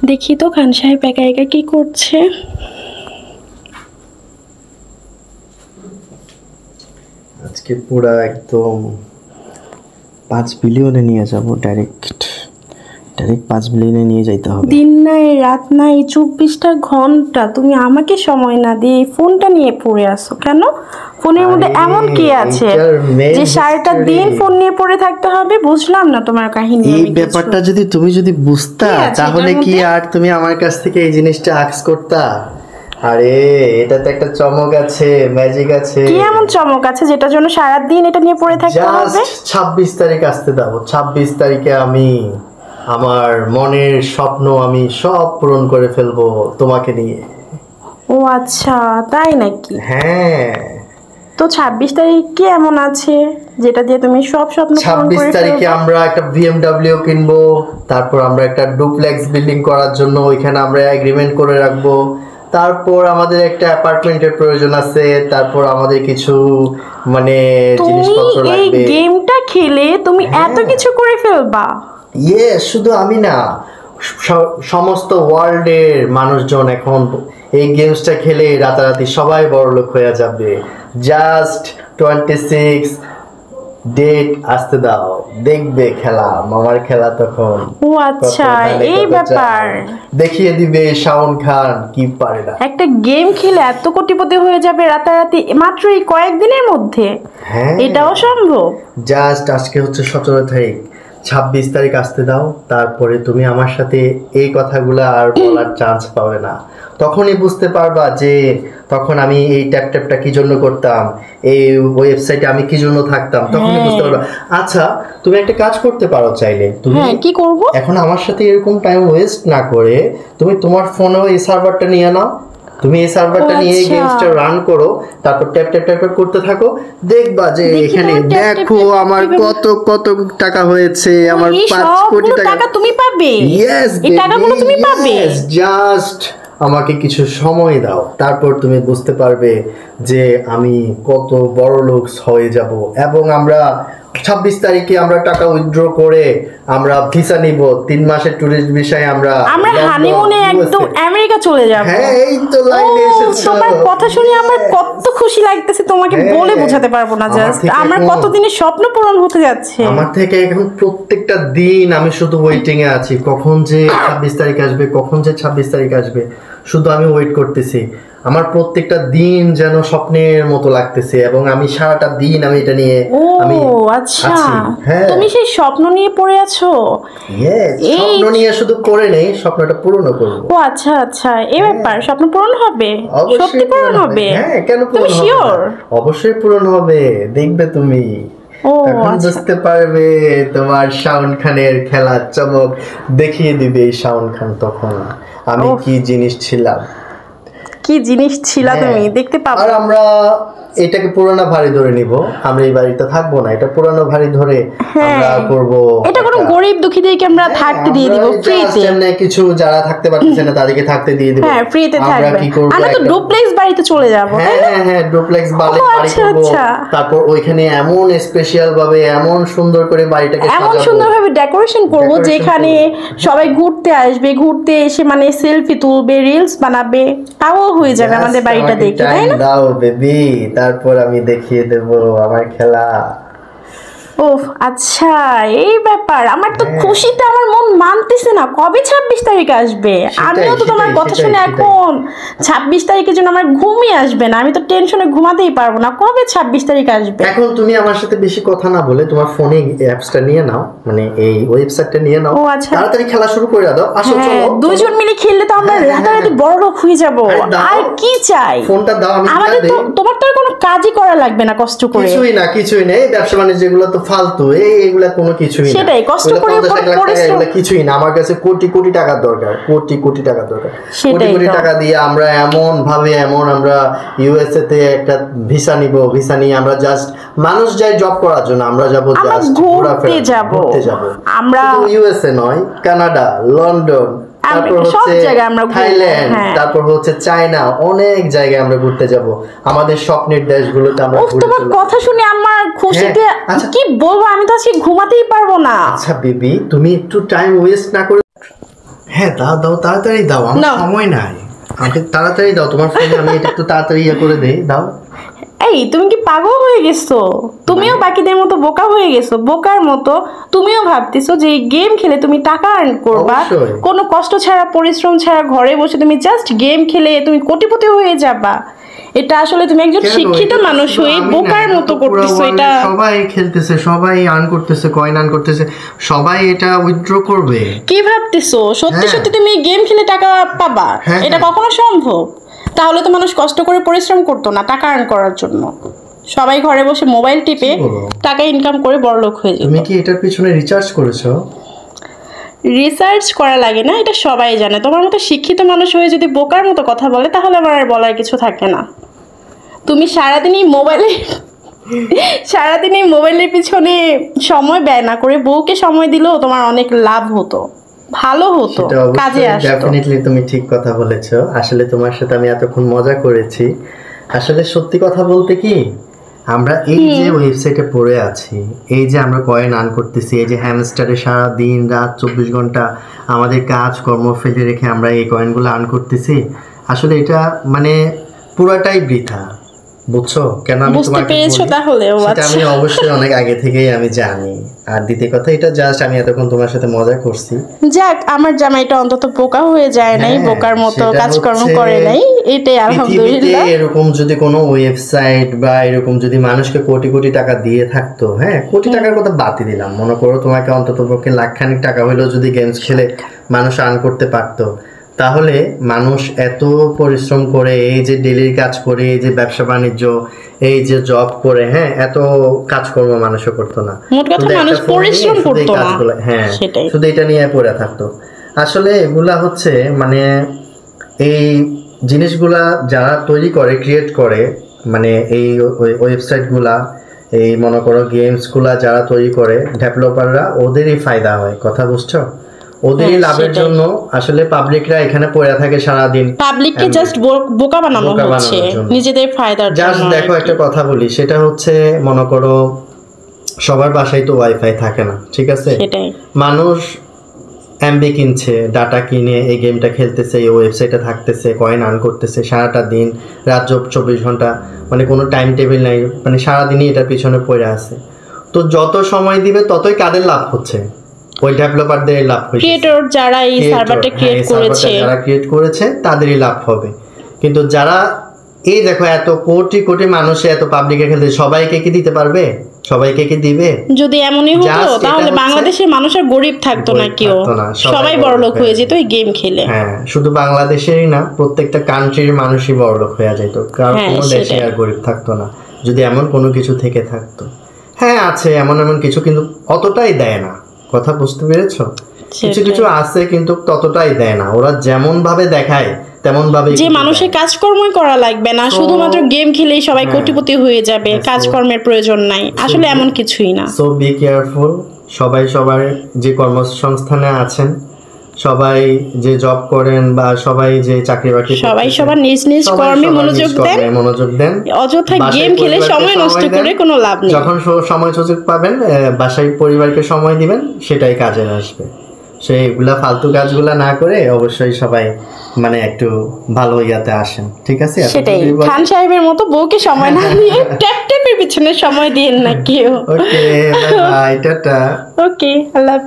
দেখি তো খান সাহেব একা একা কি করছে। আজকে পুরা একদম 5 বিলিয়নে নিয়ে যাব, ডাইরেক্ট 5 বিলিয়নে নিয়ে যাইতে হবে। দিন নাই রাত নাই 24টা ঘন্টা তুমি আমাকে সময় না দিয়ে এই ফোনটা নিয়ে পড়ে আসো কেন? ফোনের মধ্যে এমন কি আছে যে সারাটা দিন ফোন নিয়ে পড়ে থাকতে হবে? বুঝলাম না তোমার কাহিনী। এই ব্যাপারটা তুমি যদি বুঝতা তাহলে কি আর তুমি আমার কাছ থেকে এই জিনিসটা আস্ক করতা? আরে এটা তো একটা চমক আছে, ম্যাজিক আছে। কি এমন চমক আছে যেটার জন্য সারা দিন এটা নিয়ে পড়ে থাকতে হবে? 26 তারিখ আসতে দাও। 26 তারিখে আমি আমার মনের স্বপ্ন আমি সব পূরণ করে ফেলবো তোমাকে নিয়ে। ও আচ্ছা, তাই নাকি? হ্যাঁ। তো 26 তারিখ কি এমন আছে যেটা দিয়ে তুমি সব স্বপ্ন পূরণ করে ফেলবে? 26 তারিখে আমরা একটা BMW কিনবো, তারপর আমরা একটা ডুপ্লেক্স বিল্ডিং করার জন্য ওইখানে আমরা এগ্রিমেন্ট করে রাখবো। তারপর আমাদের একটা অ্যাপার্টমেন্টের প্রয়োজন আছে, তারপর আমাদের কিছু মানে জিনিসপত্র লাগবে। এই গেমটা খেলে তুমি এত কিছু করে ফেলবা? শুধু আমি না, সমস্ত ওয়ার্ল্ডের মানুষজন এখন এই গেমসটা খেলে রাতারাতি সবাই বড়লোক হয়ে যাবে। জাস্ট 26 ডেট আসতে দাও, দেখবে খেলা, মামার খেলা তখন। ও আচ্ছা, এই ব্যাপার। দেখিয়ে দিবে শাওন খান কি পারে না। একটা গেম খেলে এত কোটিপতি হয়ে যাবে রাতারাতি মাত্র এই কয়েকদিনের মধ্যে? হ্যাঁ, এটাও সম্ভব? জাস্ট আজকে হচ্ছে 17 তারিখ, 26 তারিখ আসতে দাও, তারপরে তুমি আমার সাথে এই কথাগুলো আর বলার চান্স পাবে না। তখনই বুঝতে পারবা যে তখন আমি এই ট্যাপটা কি জন্য করতাম, এই ওয়েবসাইটে আমি কি জন্য থাকতাম, তখনই বুঝতে পারবা। আচ্ছা, তুমি একটা কাজ করতে পারো চাইলে। তুমি কি করব? এখন আমার সাথে এরকম টাইম ওয়েস্ট না করে তুমি তোমার ফোনেও এই সার্ভারটা নিয়ে নাও। তুমি এই সার্ভারটা নিয়ে গেমসটা রান করো, তারপর ট্যাপ করতে থাকো, দেখবা যে এখানে দেখো আমার কত কত টাকা হয়েছে। আমার 5 কোটি টাকা তুমি পাবে। এই টাকাগুলো তুমি পাবে। জাস্ট আমাকে কিছু সময় দাও, তারপর তুমি বুঝতে পারবে যে আমি কত বড় লোক হয়ে যাব। এবং আমরা 26 তারিখে আমরা টাকা উইথড্র করে আমরা ভিসা নিব, 3 মাসের টুরিস্ট ভিসায় আমরা হানিমুনে একদম আমেরিকা চলে যাব। হ্যাঁ, এই তো লাইনে এসেছো। তোমার কথা শুনে আমার কত খুশি লাগতেছে, তোমাকে বলে বোঝাতে পারবো না। জাস্ট আমার কতদিনের স্বপ্ন পূরণ হতে যাচ্ছে। আমার থেকে এখন প্রত্যেকটা দিন আমি শুধু ওয়েটিং এ আছি, কখন যে 26 তারিখ আসবে, কখন যে 26 তারিখ আসবে, শুধু আমি ওয়েট করতেছি। আমার প্রত্যেকটা দিন যেন স্বপ্নের মতো লাগতেছে এবং আমি সারাটা দিন আমি এটা নিয়ে আমি আচ্ছা, তুমি সেই স্বপ্ন নিয়ে পড়ে আছো? স্বপ্ন নিয়ে শুধু পড়ে নেই, স্বপ্নটা পূরণও করব। ও আচ্ছা আচ্ছা, এই ব্যাপার। স্বপ্ন পূরণ হবে? সত্যি পূরণ হবে? হ্যাঁ, কেন পূরণ হবে? শিওর? অবশ্যই পূরণ হবে, দেখবে তুমি। তখন বুঝতে পারবে তোমার শাওন খানের খেলা চমক দেখিয়ে দিবে এই শাওন খান তখন আমি কি জিনিস ছিলাম। কি জিনিস ছিলা তুমি দেখতে পাবো। আর আমরা এটাকে পুরানো ভারী ধরে নিব, আমরা এই বাড়িতে থাকবো না, এটা পুরানো ভারী ধরে আমরা করব। এটা কোনো গরিব দুঃখীদেরকে আমরা থাকতে দিয়ে দিব ফ্রিতে। এমনি কিছু যারা থাকতে পারতেছে না তাদেরকে থাকতে দিয়ে দিব। হ্যাঁ, ফ্রিতে থাকবে। আমরা তো ডুপ্লেক্স বাড়িতে চলে যাব, তাই না? হ্যাঁ, ডুপ্লেক্স বাড়ি করব। তারপর ওইখানে এমন স্পেশাল ভাবে এমন সুন্দর করে বাড়িটাকে সাজাবো, এমন সুন্দর ভাবে ডেকোরেশন করব যেখানে সবাই ঘুরতে আসবে, ঘুরতে এসে মানে সেলফি তুলবে, রিলস বানাবে, তাও হয়ে যাবে আমাদের বাড়িটা দেখে, তাই না? দাও বেবি, তারপর আমি দেখিয়ে দেব আমার খেলা। ওহ আচ্ছা, এই ব্যাপার। আমার তো খুশিতে আমার মন মানতেছে না। কবে 26 তারিখ আসবে? আমিও তো তোমার কথা শুনে এখন 26 তারিখের জন্য আমার ঘুমই আসবে না। আমি তো টেনশনে ঘুমাতেই পারবো না। কবে 26 তারিখ আসবে? এখন তুমি আমার সাথে বেশি কথা না বলে তোমার ফোনে অ্যাপসটা নিয়ে নাও, মানে এই ওয়েবসাইটটা নিয়ে নাও, তাড়াতাড়ি খেলা শুরু করে দাও। আসো চলো, দুইজন মিলে খেললে তো আমরা রাতারাতি বড় লোক হয়ে যাব। আর কি চাই? ফোনটা দাও, আমি আমাদের তো তোমার তো কোনো কাজই করা লাগবে না কষ্ট করে। কিছুই না, এই ব্যবসা বাণিজ্য যেগুলো তো ফালতু, এইগুলা কোনো কিছুই না। সেটাই, কষ্ট করে এগুলা কিছুই না। আমার কাছে কোটি কোটি টাকার দরকার, কোটি টাকার দরকার। কোটি টাকা দিয়ে আমরা এমন ভাবে আমরা ইউএসএ তে একটা ভিসা নিব। ভিসা নিয়ে আমরা জাস্ট মানুষ যাই জব করার জন্য, আমরা যাব জাস্ট ঘোরাফেরা ঘুরতে যাব। আমরা ইউএসএ নয়, কানাডা, লন্ডন, তারপর হচ্ছে থাইল্যান্ড, তারপর হচ্ছে চায়না, অনেক জায়গায় আমরা ঘুরতে যাব। আমাদের স্বপ্নের দেশগুলোতে আমরা ঘুরতে যাব। তোমার কথা শুনে আমার খুশিতে কি বলবো, আমি তো আজকে ঘুমাতেই পারবো না। আচ্ছা বেবি, তুমি একটু টাইম ওয়েস্ট না করে হ্যাঁ দাও দাও, তাড়াতাড়ি দাও, আমার নাও। সময় নাই। আমাকে তাড়াতাড়ি দাও, তোমার ফোনে আমি এটা একটু তাড়াতাড়ি ইয়ে করে দেই, দাও। এই তুমি কি পাগল হয়ে গেছো? তুমিও বাকিদের মতো বোকা হয়ে গেছো, বোকার মতো তুমিও ভাবতেছো যে এই গেম খেলে তুমি টাকা আর্ন করবা, অবশ্যই। কোনো কষ্ট ছাড়া পরিশ্রম ছাড়া ঘরে বসে তুমি জাস্ট গেম খেলে তুমি কোটিপতি হয়ে যাবা। এটা আসলে তুমি একজন কেন? শিক্ষিত এটা মানুষ শুধু হয়ে আমি না, বোকার এটা মতো তো পুরো করতেছো। world এটা এ সবাই খেলতেছে, সবাই আর্ন করতেছে, কয়েন আর্ন করতেছে, সবাই এটা উইথড্র করবে। কি ভাবতেছো সত্যি হ্যাঁ। সত্যি তুমি গেম খেলে টাকা পাবা? হ্যাঁ, এটা হ্যাঁ। কখনো সম্ভব? তাহলে তো মানুষ কষ্ট করে পরিশ্রম করতো না টাকা আর্ন করার জন্য, সবাই ঘরে বসে মোবাইল টিপে কি বলো? টাকা ইনকাম করে বড়লোক হয়ে যেত। তুমি কি এটার পিছনে রিচার্জ করেছো? রিসার্চ করা লাগে না, এটা সবাই জানে। তোমার মতো শিক্ষিত মানুষ হয়ে যদি বোকার মতো কথা বলে তাহলে আমার আর বলার কিছু থাকে না। তুমি সারাদিনই মোবাইলের পিছনে সময় ব্যয় না করে বউকে সময় দিলেও তোমার অনেক লাভ হতো, ভালো হতো, সেটা কাজে অবশ্যই, আসতো। ডেফিনেটলি তুমি ঠিক কথা বলেছো। আসলে তোমার সাথে আমি এতক্ষণ মজা করেছি। আসলে সত্যি কথা বলতে কি, আমরা এই যে ওয়েবসাইটে পড়ে আছি, এই যে আমরা কয়েন আর্ন করতেছি, এই যে হ্যামস্টারে সারা দিন রাত 24 ঘন্টা আমাদের কাজ কর্ম ফেলে রেখে আমরা এই কয়েনগুলো আর্ন করতেছি, আসলে এটা মানে পুরাটাই বৃথা। বুঝছো কেন আমি বুঝতে তোমাকে পেরেছো বলি? তাহলে? ও সেটা আচ্ছা। আমি অবশ্যই অনেক আগে থেকেই আমি জানি। আর দ্বিতীয় কথা, এটা জাস্ট আমি এতক্ষণ তোমার সাথে মজা করছি। যাক, আমার জামাইটা অন্তত বোকা হয়ে যায় নাই, হ্যাঁ, বোকার মতো সেটা কাজকর্ম হচ্ছে করে নাই, এটাই পৃথিবীতে আলহামদুলিল্লাহ। এরকম যদি কোনো ওয়েবসাইট বা এরকম যদি মানুষকে কোটি কোটি টাকা দিয়ে থাকতো, হ্যাঁ কোটি টাকার কথা বাদই দিলাম, মনে করো তোমাকে অন্তত পক্ষে লাখখানিক টাকা হলেও যদি গেমস খেলে মানুষ আর্ন করতে পারতো, তাহলে মানুষ এত পরিশ্রম করে এই যে ডেলির কাজ করে, এই যে ব্যবসা বাণিজ্য, এই যে জব করে, হ্যাঁ এত কাজকর্ম মানুষও করতো না। মোট কথা শুধু একটা মানুষ phone নিয়ে পরিশ্রম শুধু এই করতো না। কাজগুলো, হ্যাঁ সেটাই। শুধু শুধু এটা নিয়ে পড়ে থাকতো। আসলে এগুলা হচ্ছে মানে এই জিনিসগুলা যারা তৈরি করে, ক্রিয়েট করে, মানে এই ওয়েবসাইটগুলা, এই মনে করো গেমসগুলা যারা তৈরি করে, ডেভেলপাররা, ওদেরই ফায়দা হয়, কথা বুঝছো? ওদেরই হ্যাঁ, লাভের সেটাই। জন্য আসলে পাবলিকরা এখানে পড়ে থাকে সারাদিন। পাবলিককে জাস্ট বোকা বানানো বোকা হচ্ছে বানানোর জন্য। নিজেদের ফায়দার জাস্ট জন্য। দেখো একটা কথা বলি, সেটা হচ্ছে মনে করো সবার বাসায় তো ওয়াইফাই থাকে না, ঠিক আছে? সেটাই। মানুষ এমবি কিনছে, ডাটা কিনে এই গেমটা খেলতেছে, এই ওয়েবসাইটে থাকতেছে, কয়েন আর্ন করতেছে সারাটা দিন রাত 24 ঘন্টা, মানে কোনো টাইম টেবিল নাই, মানে সারাদিনই এটার পিছনে পড়ে আছে। তো যত সময় দিবে ততই কাদের লাভ হচ্ছে? ওই ডেভেলপারদের লাভ হচ্ছে, ক্রিয়েটর যারা এই সার্ভারটা ক্রিয়েট করেছে, যারা ক্রিয়েট করেছে তাদেরই লাভ হবে। কিন্তু যারা এই দেখো এত কোটি কোটি মানুষে এত পাবলিকে খেলতে, সবাইকে কি দিতে পারবে? সবাইকে কি দিবে? যদি এমনই হতো Just এটা তাহলে হচ্ছে- বাংলাদেশের মানুষ আর গরিব থাকতো না, গরিব কেউ থাকতো না, সবাই বড়লোক হয়ে যেত এই গেম খেলে। হ্যাঁ, শুধু বাংলাদেশেরই না, প্রত্যেকটা কান্ট্রির মানুষই বড়লোক হয়ে যেত, কারণ হ্যাঁ, কোনো দেশে সেটাই। আর গরিব থাকতো না যদি এমন কোনো কিছু থেকে থাকতো। হ্যাঁ আছে এমন এমন কিছু, কিন্তু অতটাই দেয় না, কথা বুঝতে পেরেছো? কিছু সেটাই। কিছু আছে কিন্তু ততটাই দেয় না, ওরা যেমন ভাবে দেখায় তেমন ভাবে যে মানুষের কাজকর্মই করা লাগবে না, শুধুমাত্র গেম খেলেই সবাই হ্যাঁ। কোটিপতি হয়ে যাবে, হ্যাঁ, so- কাজকর্মের প্রয়োজন নাই, আসলে এমন কিছুই না। So be careful. সবাই সবার যে কর্মসংস্থানে আছেন, সবাই যে জব করেন বা সবাই যে চাকরি বাকরি সবাই করতেছেন, সবার নিজ নিজ সবাই কর্মে সবার মনোযোগ নিজ দেন, কর্মে মনোযোগ দেন। অযথা বাসায় গেম খেলে পরিবারকে সময় নষ্ট দেন। করে কোনো লাভ নেই। যখন সময় সুযোগ পাবেন বাসায় পরিবারকে সময় দিবেন, সেটাই কাজে আসবে। সেইগুলা ফালতু কাজগুলা না করে অবশ্যই সবাই মানে একটু ভালো ইয়াতে আসেন, ঠিক আছে? সেটাই, খান সাহেবের মতো বউকে সময় না দিয়ে ট্যাপের পিছনে সময় দিয়েন না কেউ। ওকে, বাই বাই, টাটা। ওকে, আল্লাহ।